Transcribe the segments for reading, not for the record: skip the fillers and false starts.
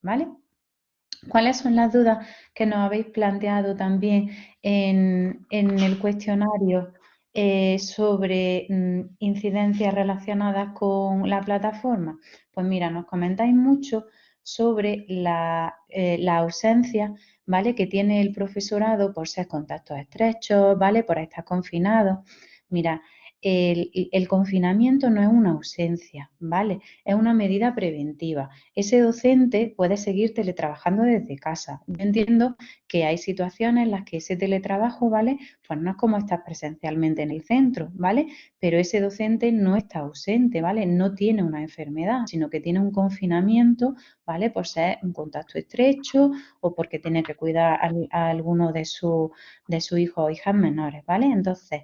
¿vale? ¿Cuáles son las dudas que nos habéis planteado también en el cuestionario sobre incidencias relacionadas con la plataforma? Pues mira, nos comentáis mucho sobre la ausencia, ¿vale?, que tiene el profesorado por ser contactos estrechos, ¿vale?, por estar confinados. Mira, el confinamiento no es una ausencia, ¿vale?, es una medida preventiva. Ese docente puede seguir teletrabajando desde casa. Yo entiendo que hay situaciones en las que ese teletrabajo, ¿vale?, pues no es como estar presencialmente en el centro, ¿vale?, pero ese docente no está ausente, ¿vale?, no tiene una enfermedad, sino que tiene un confinamiento, ¿vale?, por ser un contacto estrecho o porque tiene que cuidar a alguno de sus hijos o hijas menores, ¿vale? Entonces,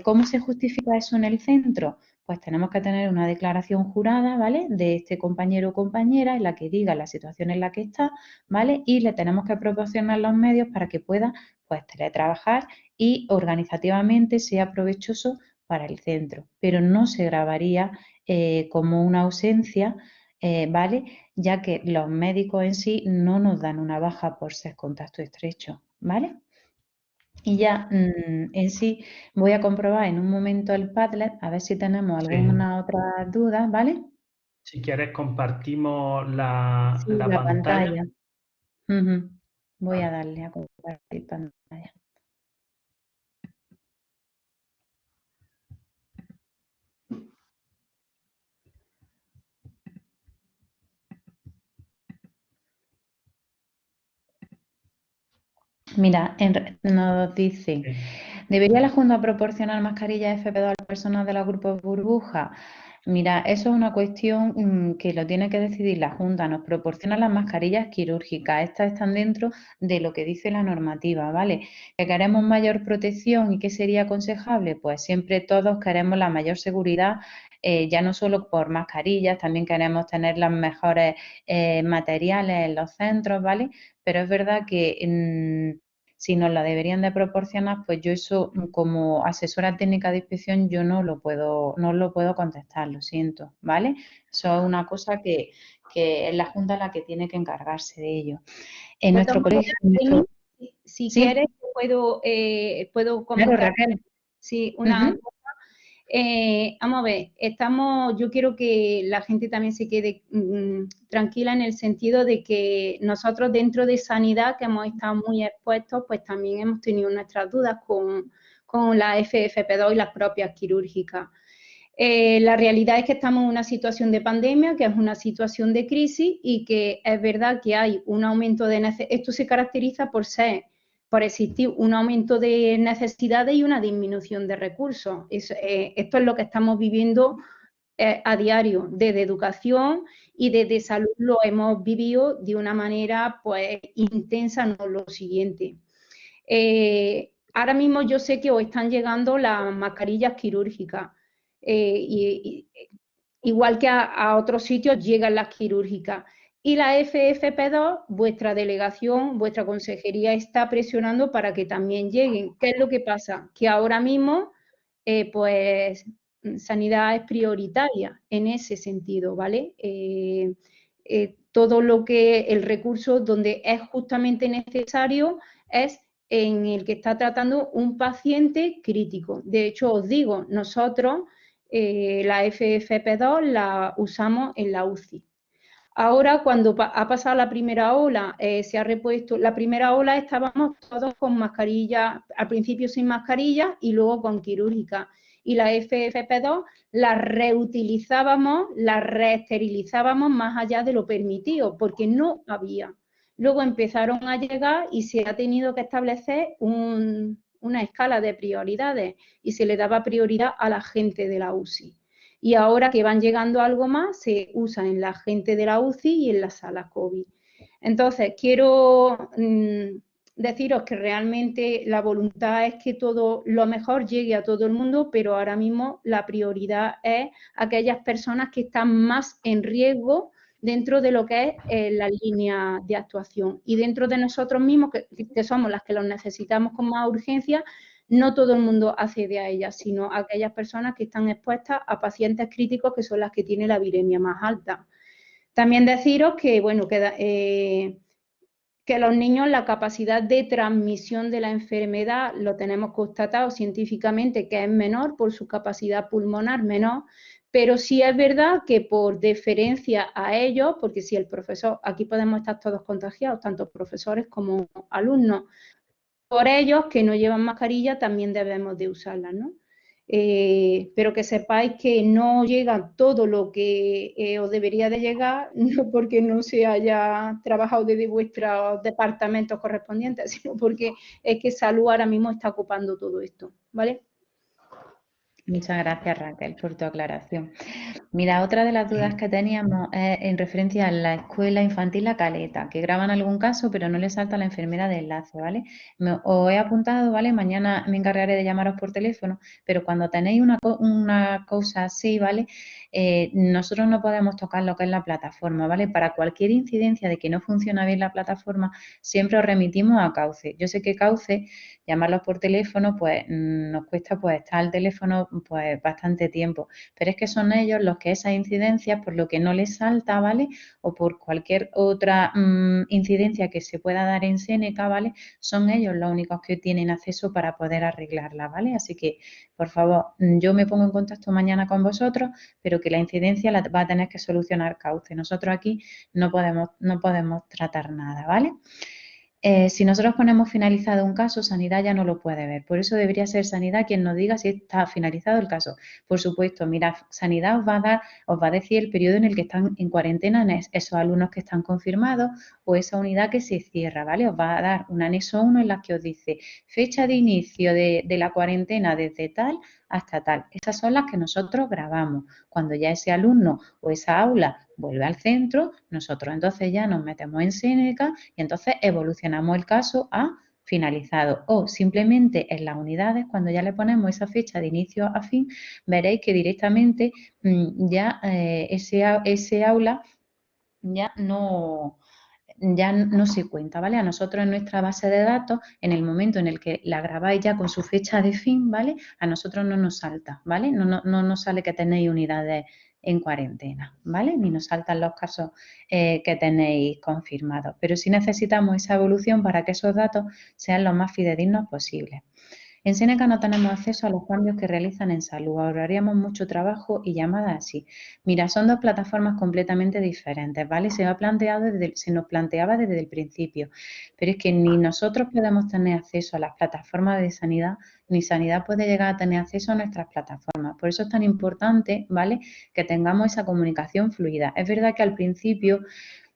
¿cómo se justifica eso en el centro? Pues tenemos que tener una declaración jurada, ¿vale?, de este compañero o compañera en la que diga la situación en la que está, ¿vale?, y le tenemos que proporcionar los medios para que pueda, pues, teletrabajar y organizativamente sea provechoso para el centro, pero no se grabaría como una ausencia, ¿vale?, ya que los médicos en sí no nos dan una baja por ser contacto estrecho, ¿vale? Y ya en sí voy a comprobar en un momento el Padlet a ver si tenemos Sí. alguna otra duda, ¿vale? Si quieres compartimos la, Sí, la la pantalla. pantalla. Ujú. Voy a Vale. darle a compartir pantalla. Mira, nos dice, Sí. ¿debería la Junta proporcionar mascarillas FP2 a las personas de los grupos burbuja? Mira, eso es una cuestión que lo tiene que decidir la Junta. Nos proporciona las mascarillas quirúrgicas. Estas están dentro de lo que dice la normativa, ¿vale? ¿Que queremos mayor protección y qué sería aconsejable? Pues siempre todos queremos la mayor seguridad, ya no solo por mascarillas, también queremos tener los mejores materiales en los centros, ¿vale? Pero es verdad que si nos la deberían de proporcionar, pues yo eso como asesora técnica de inspección yo no lo puedo contestar, lo siento, ¿vale? Eso es una cosa que es la Junta la que tiene que encargarse de ello. En De todas nuestro maneras, colegio, Jenny, si sí, quieres, puedo claro, comentar Raquel. sí, una Ujú. cosa. Vamos a ver, yo quiero que la gente también se quede tranquila en el sentido de que nosotros dentro de sanidad, que hemos estado muy expuestos, pues también hemos tenido nuestras dudas con la FFP2 y las propias quirúrgicas. La realidad es que estamos en una situación de pandemia, que es una situación de crisis y que es verdad que hay un aumento de necesidades. Esto se caracteriza por existir un aumento de necesidades y una disminución de recursos. Esto es lo que estamos viviendo a diario. Desde educación y desde salud lo hemos vivido de una manera pues intensa, no lo siguiente. Ahora mismo yo sé que os están llegando las mascarillas quirúrgicas, igual que a otros sitios llegan las quirúrgicas. Y la FFP2, vuestra delegación, vuestra consejería está presionando para que también lleguen. ¿Qué es lo que pasa? Que ahora mismo, pues, sanidad es prioritaria en ese sentido, ¿vale? Todo lo que el recurso donde es justamente necesario es en el que está tratando un paciente crítico. De hecho, os digo, nosotros la FFP2 la usamos en la UCI. Ahora, cuando ha pasado la primera ola, se ha repuesto. La primera ola estábamos todos con mascarilla, al principio sin mascarilla y luego con quirúrgica. Y la FFP2 la reutilizábamos, la reesterilizábamos más allá de lo permitido, porque no había. Luego empezaron a llegar y se ha tenido que establecer una escala de prioridades y se le daba prioridad a la gente de la UCI. Y ahora que van llegando algo más, se usa en la gente de la UCI y en la sala COVID. Entonces, quiero deciros que realmente la voluntad es que todo lo mejor llegue a todo el mundo, pero ahora mismo la prioridad es aquellas personas que están más en riesgo dentro de lo que es la línea de actuación. Y dentro de nosotros mismos, que somos las que los necesitamos con más urgencia, no todo el mundo accede a ellas, sino aquellas personas que están expuestas a pacientes críticos que son las que tienen la viremia más alta. También deciros que, bueno, que los niños la capacidad de transmisión de la enfermedad lo tenemos constatado científicamente que es menor por su capacidad pulmonar menor, pero sí es verdad que por deferencia a ellos, porque si el profesor, aquí podemos estar todos contagiados, tanto profesores como alumnos, por ellos que no llevan mascarilla también debemos de usarla, ¿no? Pero que sepáis que no llega todo lo que os debería de llegar, no porque no se haya trabajado desde vuestros departamentos correspondientes, sino porque es que salud ahora mismo está ocupando todo esto, ¿vale? Muchas gracias, Raquel, por tu aclaración. Mira, otra de las dudas que teníamos es en referencia a la escuela infantil La Caleta, que graban algún caso, pero no le salta la enfermera de enlace, ¿vale? Os he apuntado, ¿vale? Mañana me encargaré de llamaros por teléfono, pero cuando tenéis una cosa así, ¿vale? Nosotros no podemos tocar lo que es la plataforma, ¿vale? Para cualquier incidencia de que no funciona bien la plataforma, siempre os remitimos a Cauce. Yo sé que Cauce, llamarlos por teléfono, pues nos cuesta pues estar al teléfono pues bastante tiempo, pero es que son ellos los que esas incidencias, por lo que no les salta, ¿vale? O por cualquier otra incidencia que se pueda dar en Séneca, ¿vale? Son ellos los únicos que tienen acceso para poder arreglarla, ¿vale? Así que, por favor, yo me pongo en contacto mañana con vosotros, pero que la incidencia la va a tener que solucionar Cauce. Nosotros aquí no podemos tratar nada, ¿vale? Si nosotros ponemos finalizado un caso, Sanidad ya no lo puede ver. Por eso debería ser Sanidad quien nos diga si está finalizado el caso. Por supuesto, mirad, Sanidad os va a decir el periodo en el que están en cuarentena esos alumnos que están confirmados o esa unidad que se cierra, ¿vale? Os va a dar un anexo 1 en la que os dice fecha de inicio de la cuarentena desde tal hasta tal. Esas son las que nosotros grabamos. Cuando ya ese alumno o esa aula vuelve al centro, nosotros entonces ya nos metemos en Séneca y entonces evolucionamos el caso a finalizado o simplemente en las unidades, cuando ya le ponemos esa fecha de inicio a fin, veréis que directamente ya ese aula ya no se cuenta, ¿vale? A nosotros en nuestra base de datos, en el momento en el que la grabáis ya con su fecha de fin, ¿vale? A nosotros no nos salta, ¿vale? No nos sale que tenéis unidades en cuarentena, ¿vale? Ni nos saltan los casos que tenéis confirmados. Pero sí necesitamos esa evolución para que esos datos sean lo más fidedignos posibles. En Séneca no tenemos acceso a los cambios que realizan en salud, ahorraríamos mucho trabajo y llamadas así. Mira, son dos plataformas completamente diferentes, ¿vale? Se nos planteaba desde el principio, pero es que ni nosotros podemos tener acceso a las plataformas de sanidad, ni sanidad puede llegar a tener acceso a nuestras plataformas. Por eso es tan importante, ¿vale?, que tengamos esa comunicación fluida. Es verdad que al principio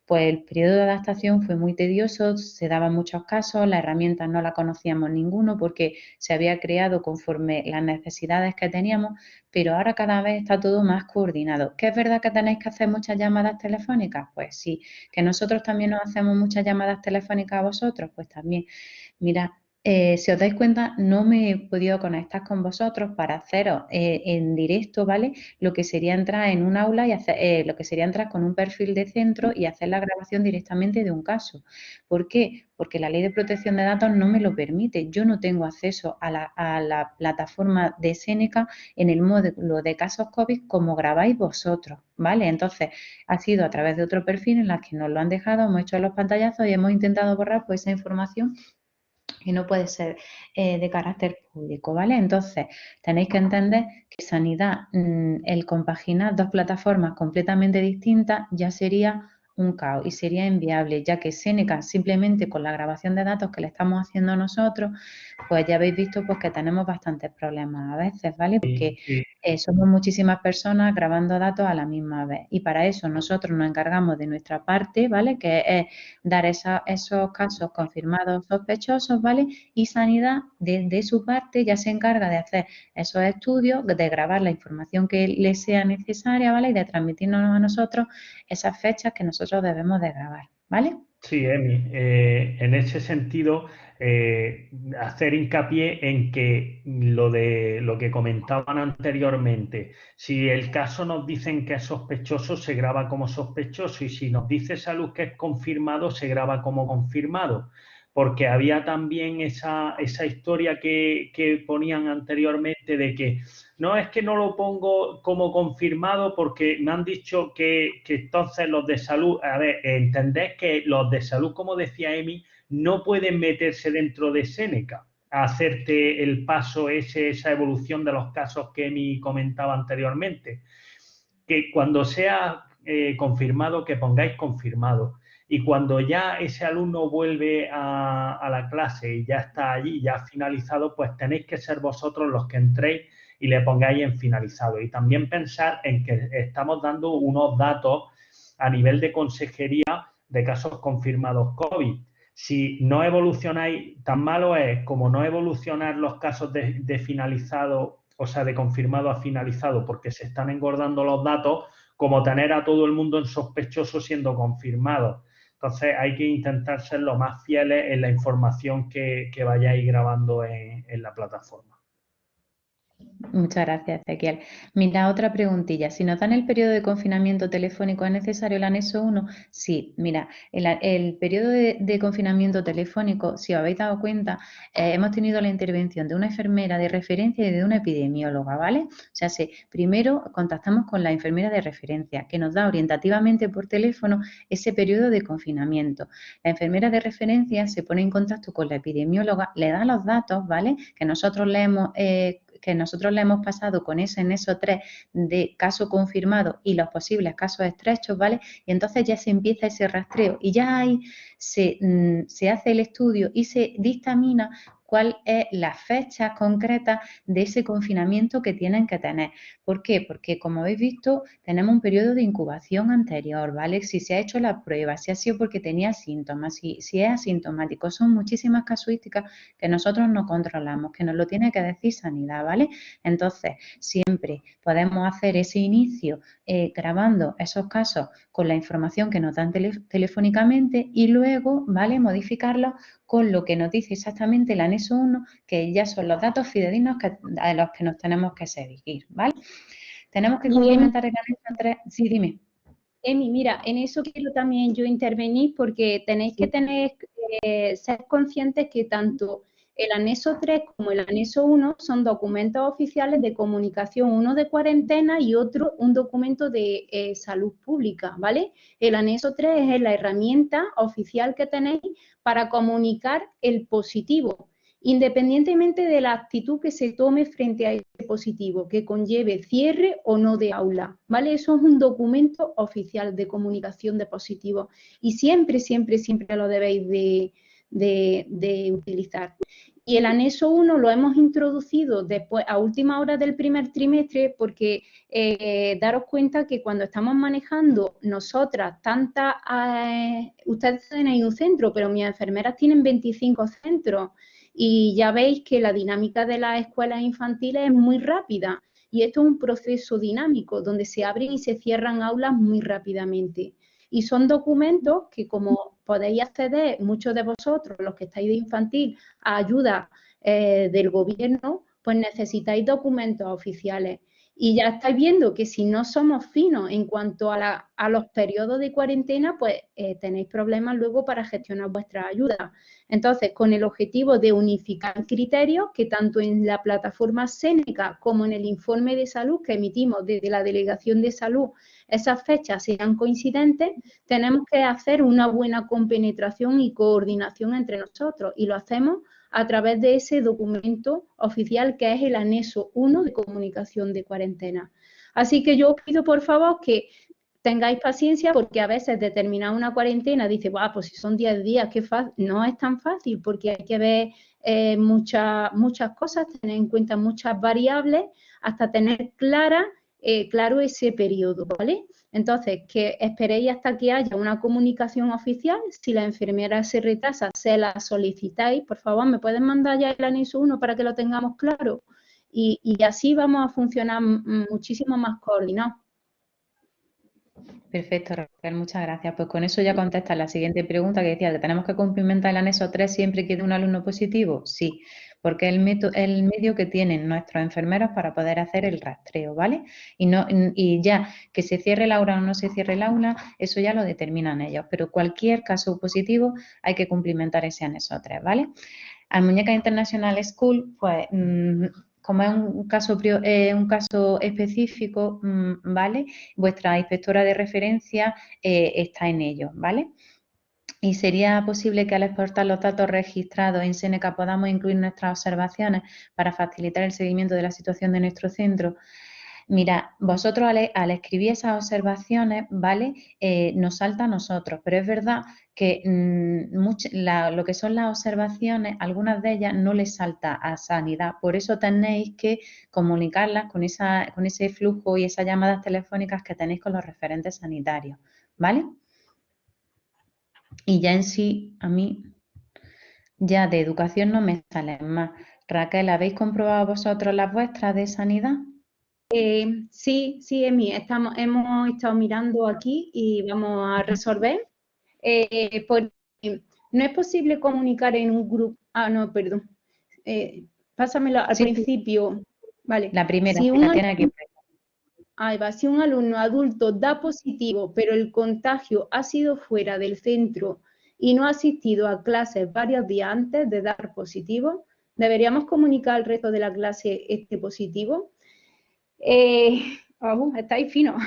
pues el periodo de adaptación fue muy tedioso, se daban muchos casos, la herramienta no la conocíamos ninguno porque se había creado conforme las necesidades que teníamos, pero ahora cada vez está todo más coordinado. ¿Que es verdad que tenéis que hacer muchas llamadas telefónicas? Pues sí. ¿Que nosotros también nos hacemos muchas llamadas telefónicas a vosotros? Pues también. Mira, si os dais cuenta, no me he podido conectar con vosotros para haceros en directo, ¿vale? Lo que sería entrar en un aula y hacer, lo que sería entrar con un perfil de centro y hacer la grabación directamente de un caso. ¿Por qué? Porque la ley de protección de datos no me lo permite. Yo no tengo acceso a la plataforma de Séneca en el módulo de casos COVID como grabáis vosotros, ¿vale? Entonces, ha sido a través de otro perfil en la que nos lo han dejado, hemos hecho los pantallazos y hemos intentado borrar pues esa información y no puede ser de carácter público, ¿vale? Entonces, tenéis que entender que sanidad, el compaginar dos plataformas completamente distintas ya sería un caos y sería inviable, ya que Séneca, simplemente con la grabación de datos que le estamos haciendo nosotros, pues ya habéis visto pues que tenemos bastantes problemas a veces, ¿vale? Porque somos muchísimas personas grabando datos a la misma vez y para eso nosotros nos encargamos de nuestra parte, ¿vale? Que es dar esos casos confirmados sospechosos, ¿vale? Y Sanidad, de su parte, ya se encarga de hacer esos estudios, de grabar la información que le sea necesaria, ¿vale? Y de transmitirnos a nosotros esas fechas que nosotros debemos de grabar, ¿vale? Sí, Emi, en ese sentido, hacer hincapié en que lo que comentaban anteriormente, si el caso nos dicen que es sospechoso, se graba como sospechoso y si nos dice salud que es confirmado, se graba como confirmado. porque había también esa historia que ponían anteriormente de que no es que no lo pongo como confirmado porque me han dicho que entonces los de salud, a ver, entendés que los de salud, como decía Emi, no pueden meterse dentro de Séneca a hacerte el paso esa evolución de los casos que Emi comentaba anteriormente. Que cuando sea confirmado, que pongáis confirmado. Y cuando ya ese alumno vuelve a la clase y ya está allí, ya ha finalizado, pues tenéis que ser vosotros los que entréis y le pongáis en finalizado. Y también pensar en que estamos dando unos datos a nivel de consejería de casos confirmados COVID. Si no evolucionáis, tan malo es como no evolucionar los casos de finalizado, o sea, de confirmado a finalizado, porque se están engordando los datos, como tener a todo el mundo en sospechoso siendo confirmado. Entonces hay que intentar ser lo más fieles en la información que vayáis grabando en la plataforma. Muchas gracias, Ezequiel. Mira, otra preguntilla. Si nos dan el periodo de confinamiento telefónico, ¿es necesario el anexo 1? Sí, mira, el periodo de confinamiento telefónico, si os habéis dado cuenta, hemos tenido la intervención de una enfermera de referencia y de una epidemióloga, ¿vale? O sea, primero contactamos con la enfermera de referencia, que nos da orientativamente por teléfono ese periodo de confinamiento. La enfermera de referencia se pone en contacto con la epidemióloga, le da los datos, ¿vale? Que nosotros le hemos pasado con ese anexo 3 de caso confirmado y los posibles casos estrechos, ¿vale? Y entonces ya se empieza ese rastreo y ya ahí se hace el estudio y se dictamina cuál es la fecha concreta de ese confinamiento que tienen que tener. ¿Por qué? Porque, como habéis visto, tenemos un periodo de incubación anterior, ¿vale? Si se ha hecho la prueba, si ha sido porque tenía síntomas, si es asintomático, son muchísimas casuísticas que nosotros no controlamos, que nos lo tiene que decir Sanidad, ¿vale? Entonces, siempre podemos hacer ese inicio grabando esos casos con la información que nos dan telefónicamente y luego, ¿vale?, modificarlos con lo que nos dice exactamente el anexo 1, que ya son los datos fidedignos a los que nos tenemos que seguir, ¿vale? Tenemos que complementar el anexo 3. Sí, dime. Emi, mira, en eso quiero también yo intervenir porque tenéis que ser conscientes que tanto el anexo 3 como el anexo 1 son documentos oficiales de comunicación, uno de cuarentena y otro un documento de salud pública, ¿vale? El anexo 3 es la herramienta oficial que tenéis para comunicar el positivo, independientemente de la actitud que se tome frente a ese positivo, que conlleve cierre o no de aula, ¿vale? Eso es un documento oficial de comunicación de positivo y siempre, siempre, siempre lo debéis de utilizar. Y el anexo 1 lo hemos introducido después, a última hora del primer trimestre, porque daros cuenta que cuando estamos manejando nosotras ustedes tenéis un centro, pero mis enfermeras tienen 25 centros. Y ya veis que la dinámica de las escuelas infantiles es muy rápida y esto es un proceso dinámico donde se abren y se cierran aulas muy rápidamente. Y son documentos que, como podéis acceder muchos de vosotros, los que estáis de infantil, a ayuda del gobierno, pues necesitáis documentos oficiales. Y ya estáis viendo que si no somos finos en cuanto a los periodos de cuarentena, pues tenéis problemas luego para gestionar vuestras ayudas. Entonces, con el objetivo de unificar criterios que tanto en la plataforma Séneca como en el informe de salud que emitimos desde la Delegación de Salud, esas fechas sean coincidentes, tenemos que hacer una buena compenetración y coordinación entre nosotros y lo hacemos a través de ese documento oficial que es el anexo 1 de comunicación de cuarentena. Así que yo os pido, por favor, que tengáis paciencia porque a veces determinar una cuarentena, dice, pues si son 10 días, qué fácil. No es tan fácil porque hay que ver muchas cosas, tener en cuenta muchas variables hasta tener claro ese periodo, ¿vale? Entonces, que esperéis hasta que haya una comunicación oficial. Si la enfermera se retrasa, se la solicitáis. Por favor, ¿me pueden mandar ya el anexo 1 para que lo tengamos claro? Y así vamos a funcionar muchísimo más coordinados. Perfecto, Raquel, muchas gracias. Pues con eso ya contesta la siguiente pregunta que decía que tenemos que cumplimentar el anexo 3 siempre que dé un alumno positivo. Sí, porque es el medio que tienen nuestros enfermeros para poder hacer el rastreo, ¿vale? Y ya que se cierre el aula o no se cierre el aula, eso ya lo determinan ellos, pero cualquier caso positivo hay que cumplimentar ese anexo 3, ¿vale? Almuñécar International School, pues como es un caso específico, ¿vale? Vuestra inspectora de referencia está en ello, ¿vale? Y sería posible que al exportar los datos registrados en Seneca podamos incluir nuestras observaciones para facilitar el seguimiento de la situación de nuestro centro. Mira, vosotros al escribir esas observaciones, ¿vale? Nos salta a nosotros, pero es verdad que lo que son las observaciones, algunas de ellas no les salta a Sanidad, por eso tenéis que comunicarlas con ese flujo y esas llamadas telefónicas que tenéis con los referentes sanitarios, ¿vale? Y ya en sí, a mí, ya de educación no me salen más. Raquel, ¿habéis comprobado vosotros las vuestras de sanidad? Sí, Emi, hemos estado mirando aquí y vamos a resolver. No es posible comunicar en un grupo. Ah, no, perdón. Pásamelo al Sí, principio. Vale. la primera, Si que la tiene aquí. Ahí va. Si un alumno adulto da positivo, pero el contagio ha sido fuera del centro y no ha asistido a clases varios días antes de dar positivo, ¿deberíamos comunicar al resto de la clase este positivo? Estáis finos.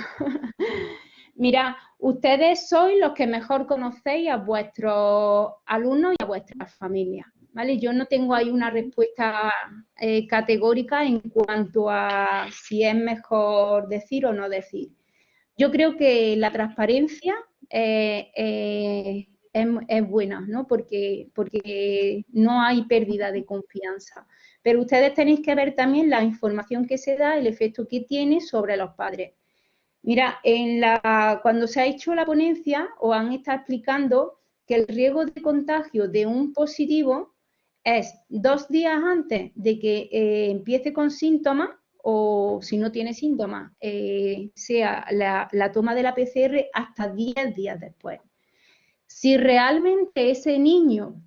Mira, ustedes sois los que mejor conocéis a vuestros alumnos y a vuestras familias, ¿vale? Yo no tengo ahí una respuesta categórica en cuanto a si es mejor decir o no decir. Yo creo que la transparencia es buena, ¿no? Porque no hay pérdida de confianza. Pero ustedes tenéis que ver también la información que se da, el efecto que tiene sobre los padres. Mira, cuando se ha hecho la ponencia, os han estado explicando que el riesgo de contagio de un positivo es 2 días antes de que empiece con síntomas o si no tiene síntomas, sea la toma de la PCR hasta 10 días después. Si realmente ese niño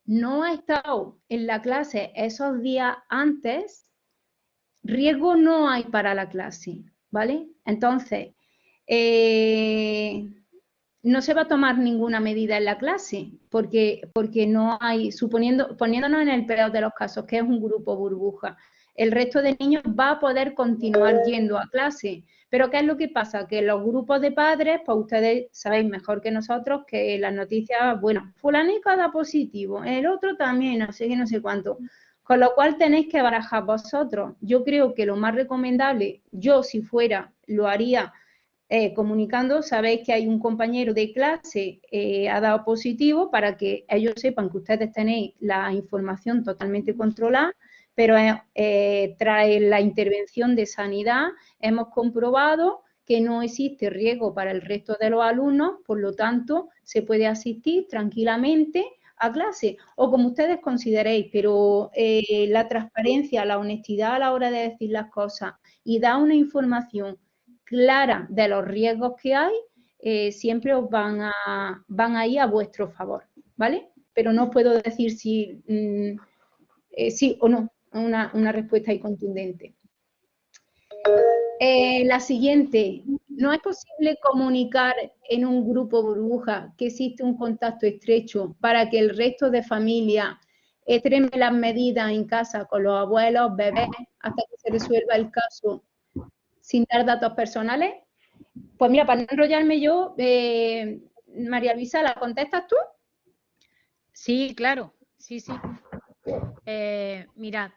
no ha estado en la clase esos días antes, riesgo no hay para la clase, ¿vale? Entonces, no se va a tomar ninguna medida en la clase porque no hay, poniéndonos en el peor de los casos, que es un grupo burbuja, el resto de niños va a poder continuar yendo a clase. Pero ¿qué es lo que pasa? Que los grupos de padres, pues ustedes sabéis mejor que nosotros que las noticias, bueno, fulanito da positivo, el otro también, no sé qué, no sé cuánto. Con lo cual tenéis que barajar vosotros. Yo creo que lo más recomendable, yo si fuera, lo haría comunicando, sabéis que hay un compañero de clase ha dado positivo para que ellos sepan que ustedes tenéis la información totalmente controlada, pero tras la intervención de sanidad hemos comprobado que no existe riesgo para el resto de los alumnos, por lo tanto se puede asistir tranquilamente a clase o como ustedes consideréis, pero la transparencia, la honestidad a la hora de decir las cosas y dar una información clara de los riesgos que hay, siempre os van a ir a vuestro favor, ¿vale? Pero no puedo decir si sí o no, una respuesta ahí contundente. La siguiente, ¿no es posible comunicar en un grupo burbuja que existe un contacto estrecho para que el resto de familia extreme las medidas en casa con los abuelos, bebés, hasta que se resuelva el caso sin dar datos personales? Pues mira, para no enrollarme yo, María Luisa, ¿la contestas tú? Sí, claro, sí. Mirad,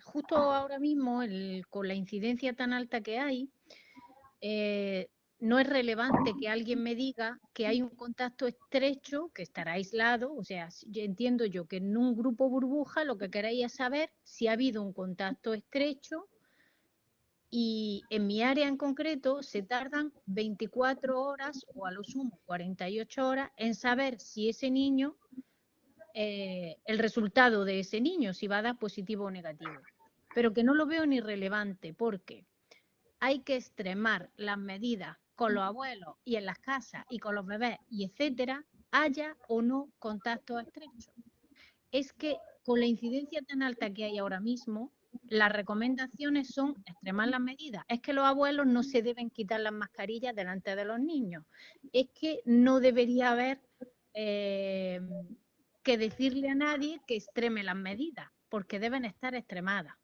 justo ahora mismo, con la incidencia tan alta que hay, no es relevante que alguien me diga que hay un contacto estrecho, que estará aislado, o sea, entiendo yo que en un grupo burbuja lo que queréis es saber si ha habido un contacto estrecho. Y en mi área en concreto se tardan 24 horas o a lo sumo 48 horas en saber si ese niño, el resultado de ese niño, si va a dar positivo o negativo. Pero que no lo veo ni relevante porque hay que extremar las medidas con los abuelos y en las casas y con los bebés y etcétera, haya o no contacto estrecho. es que con la incidencia tan alta que hay ahora mismo, las recomendaciones son extremar las medidas. Es que los abuelos no se deben quitar las mascarillas delante de los niños. Es que no debería haber que decirle a nadie que extreme las medidas, porque deben estar extremadas.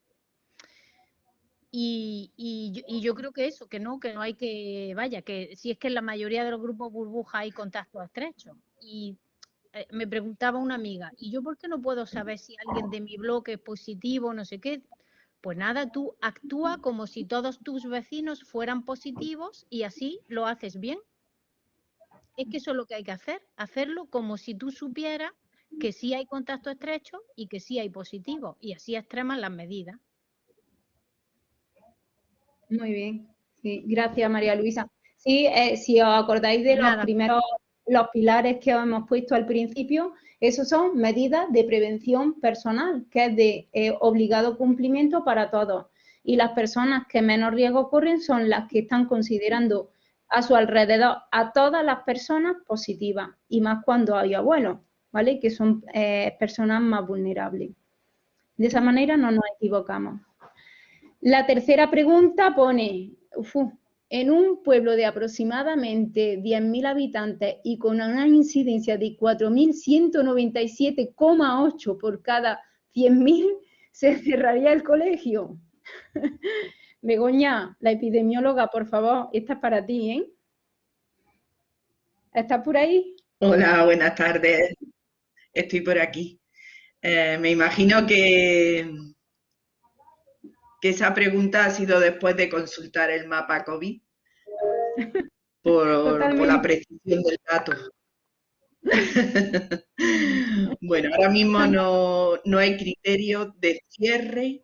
Y yo creo que eso, que no hay que, vaya, que si es que en la mayoría de los grupos burbuja hay contactos estrechos. Y me preguntaba una amiga, ¿y yo por qué no puedo saber si alguien de mi bloque es positivo, no sé qué? Pues nada, tú actúa como si todos tus vecinos fueran positivos y así lo haces bien. Es que eso es lo que hay que hacer, hacerlo como si tú supieras que sí hay contacto estrecho y que sí hay positivos, y así extreman las medidas. Muy bien, sí, gracias María Luisa. Sí, si os acordáis de los primeros, los pilares que hemos puesto al principio, esos son medidas de prevención personal, que es de obligado cumplimiento para todos. Y las personas que menos riesgo corren son las que están considerando a su alrededor a todas las personas positivas, y más cuando hay abuelos, ¿vale? Que son personas más vulnerables. De esa manera no nos equivocamos. La tercera pregunta pone, en un pueblo de aproximadamente 10.000 habitantes y con una incidencia de 4.197,8 por cada 100.000, ¿se cerraría el colegio? Begoña, la epidemióloga, por favor, esta es para ti, ¿eh? ¿Estás por ahí? Hola, buenas tardes. Estoy por aquí. Me imagino que esa pregunta ha sido después de consultar el mapa COVID por la precisión del dato. Bueno, ahora mismo no hay criterio de cierre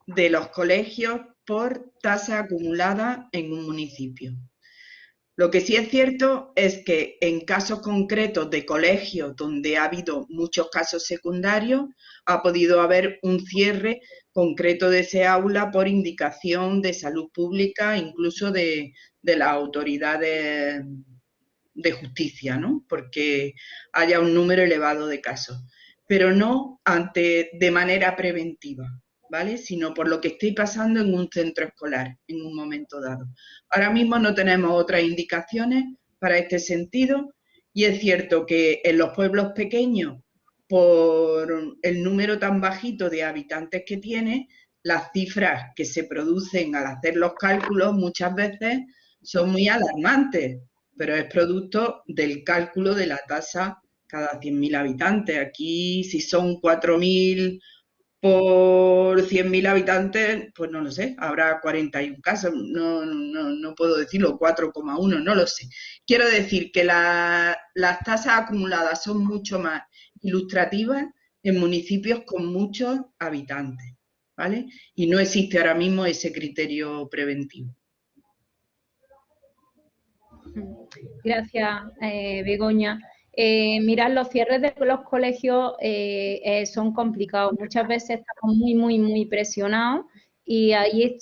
de los colegios por tasa acumulada en un municipio. Lo que sí es cierto es que en casos concretos de colegios donde ha habido muchos casos secundarios, ha podido haber un cierre concreto de ese aula por indicación de salud pública, incluso de las autoridades de justicia, ¿no? Porque haya un número elevado de casos, pero no de manera preventiva, ¿vale? Sino por lo que esté pasando en un centro escolar en un momento dado. Ahora mismo no tenemos otras indicaciones para este sentido, y es cierto que en los pueblos pequeños, por el número tan bajito de habitantes que tiene, las cifras que se producen al hacer los cálculos muchas veces son muy alarmantes, pero es producto del cálculo de la tasa cada 100.000 habitantes. Aquí, si son 4.000 por 100.000 habitantes, pues no lo sé, habrá 41 casos, no puedo decirlo, 4,1, no lo sé. Quiero decir que las tasas acumuladas son mucho más ilustrativas en municipios con muchos habitantes, ¿vale? Y no existe ahora mismo ese criterio preventivo. Gracias, Begoña. Mirad, los cierres de los colegios son complicados. Muchas veces estamos muy presionados, y ahí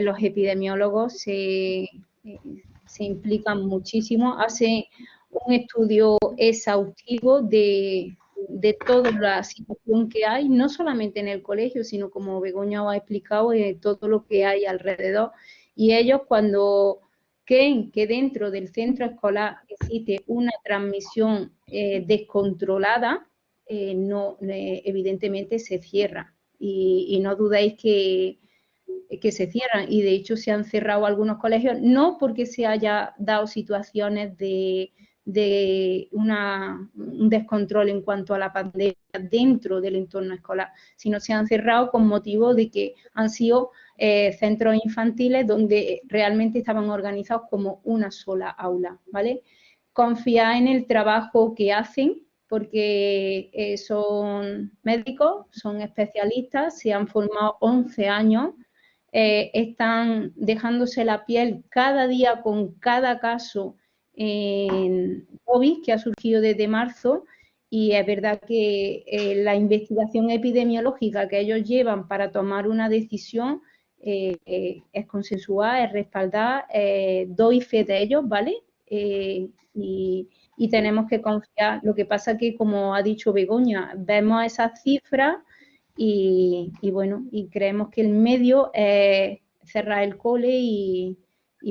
los epidemiólogos se implican muchísimo. Hacen un estudio exhaustivo de toda la situación que hay, no solamente en el colegio, sino, como Begoña os ha explicado, todo lo que hay alrededor. Y ellos, cuando creen que dentro del centro escolar existe una transmisión descontrolada, evidentemente se cierra. Y no dudéis que se cierran, y de hecho se han cerrado algunos colegios, no porque se haya dado situaciones de un descontrol en cuanto a la pandemia dentro del entorno escolar, sino se han cerrado con motivo de que han sido centros infantiles donde realmente estaban organizados como una sola aula, ¿vale? Confiar en el trabajo que hacen, porque son médicos, son especialistas, se han formado 11 años, están dejándose la piel cada día con cada caso en COVID que ha surgido desde marzo, y es verdad que la investigación epidemiológica que ellos llevan para tomar una decisión es consensuada, es respaldada, doy fe de ellos, ¿vale? y tenemos que confiar. Lo que pasa que, como ha dicho Begoña, vemos esas cifras y bueno, y creemos que el medio es cerrar el cole y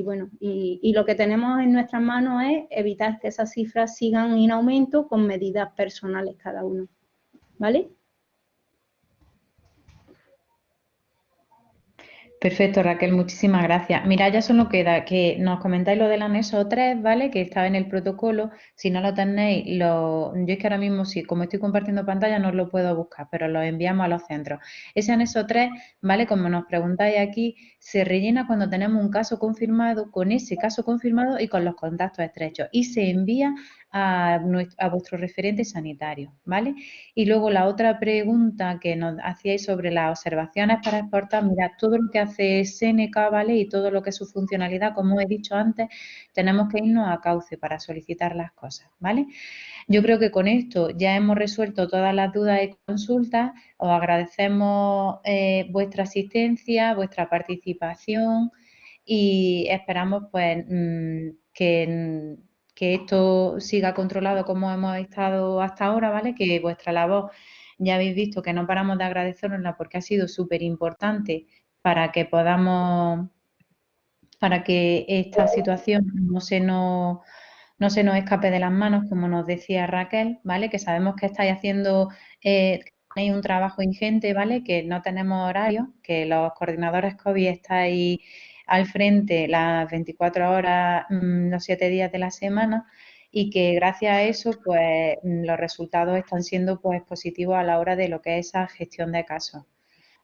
bueno, y lo que tenemos en nuestras manos es evitar que esas cifras sigan en aumento con medidas personales cada uno. ¿Vale? Perfecto, Raquel, muchísimas gracias. Mira, ya solo queda que nos comentáis lo del anexo 3, ¿vale? Que estaba en el protocolo. Si no lo tenéis, yo es que ahora mismo sí, como estoy compartiendo pantalla, no lo puedo buscar, pero lo enviamos a los centros. Ese anexo 3, ¿vale? Como nos preguntáis aquí, se rellena cuando tenemos un caso confirmado, con ese caso confirmado y con los contactos estrechos. Y se envía a vuestro referente sanitario, ¿vale? Y luego la otra pregunta que nos hacíais sobre las observaciones para exportar, mirad, todo lo que hace Seneca, ¿vale? Y todo lo que es su funcionalidad, como he dicho antes, tenemos que irnos a Cauce para solicitar las cosas, ¿vale? Yo creo que con esto ya hemos resuelto todas las dudas y consultas. Os agradecemos vuestra asistencia, vuestra participación y esperamos pues que esto siga controlado como hemos estado hasta ahora, ¿vale? Que vuestra labor, ya habéis visto que no paramos de agradecerosla porque ha sido súper importante para que podamos, para que esta situación no se nos escape de las manos, como nos decía Raquel, ¿vale? Que sabemos que estáis haciendo, tenéis un trabajo ingente, ¿vale? Que no tenemos horario, que los coordinadores COVID estáis al frente las 24 horas, los 7 días de la semana y que gracias a eso, pues los resultados están siendo pues positivos a la hora de lo que es esa gestión de casos.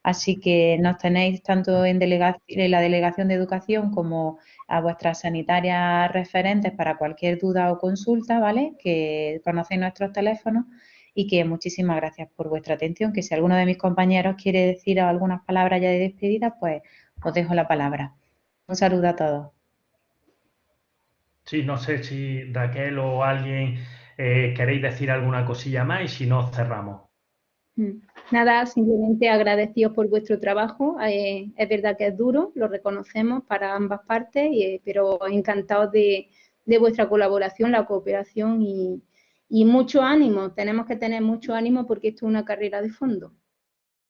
Así que nos tenéis tanto en la Delegación de Educación como a vuestras sanitarias referentes para cualquier duda o consulta, ¿vale? Que conocéis nuestros teléfonos y que muchísimas gracias por vuestra atención. Que si alguno de mis compañeros quiere decir algunas palabras ya de despedida, pues os dejo la palabra. Un saludo a todos. Sí, no sé si Raquel o alguien queréis decir alguna cosilla más y si no, cerramos. Nada, simplemente agradecidos por vuestro trabajo. Es verdad que es duro, lo reconocemos para ambas partes, pero encantados de vuestra colaboración, la cooperación y mucho ánimo. Tenemos que tener mucho ánimo porque esto es una carrera de fondo.